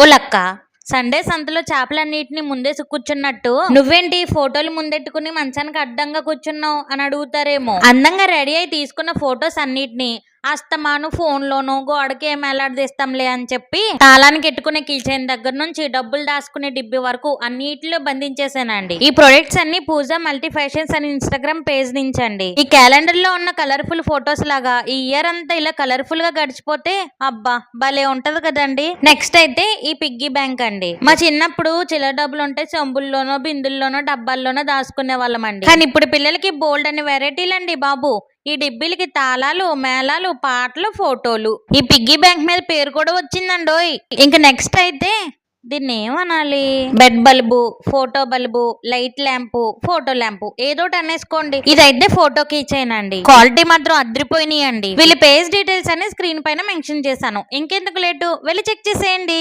ఓ లక్క, సండే సంతలో చేపలన్నిటిని ముందేసి కూర్చున్నట్టు నువ్వేంటి ఫోటోలు ముందెట్టుకుని మంచానికి అడ్డంగా కూర్చున్నావు అని అడుగుతారేమో. అందంగా రెడీ అయి తీసుకున్న ఫొటోస్ అన్నిటిని అస్తమాను ఫోన్ లోనో గోడకి ఏం ఎలాడదీస్తాంలే అని చెప్పి తాళానికి ఎట్టుకునే కిచెన్ దగ్గర నుంచి డబ్బులు దాచుకునే డిబ్బి వరకు అన్నిటిలో బంధించేసానండి. ఈ ప్రొడక్ట్స్ అన్ని పూజా మల్టీ ఫ్యాషన్స్ అని ఇన్స్టాగ్రామ్ పేజ్ నుంచి అండి. ఈ క్యాలెండర్ లో ఉన్న కలర్ఫుల్ ఫొటోస్ లాగా ఈ ఇయర్ అంతా ఇలా కలర్ఫుల్ గా గడిచిపోతే అబ్బా భలే ఉంటది కదండి. నెక్స్ట్ అయితే ఈ పిగ్గీ బ్యాంక్ అండి. మా చిన్నప్పుడు చిల్లర డబ్బులు ఉంటే చెంబుల్లోనో బిందుల్లోనో డబ్బాల్లోనో దాచుకునే వాళ్ళం అండి. కానీ ఇప్పుడు పిల్లలకి బోల్డ్ అని వెరైటీలు అండి బాబు. ఈ డిబ్బీలకి తాళాలు, మేళాలు, పాటలు, ఫోటోలు. ఈ పిగ్గీ బ్యాంక్ మీద పేరు కూడా వచ్చిందండోయ్. ఇంక నెక్స్ట్ అయితే దీన్ని ఏమనాలి, bed bulb, photo bulb, light lamp, photo lamp, ఏదోటి అనేసుకోండి. ఇదైతే ఫోటోకి ఇచ్చేయనండి. క్వాలిటీ మాత్రం అద్రిపోయినాయి అండి. వీళ్ళ పేజ్ డీటెయిల్స్ అన్ని స్క్రీన్ పైన మెన్షన్ చేశాను. ఇంకెందుకు లేటు, వెళ్ళి చెక్ చేసేయండి.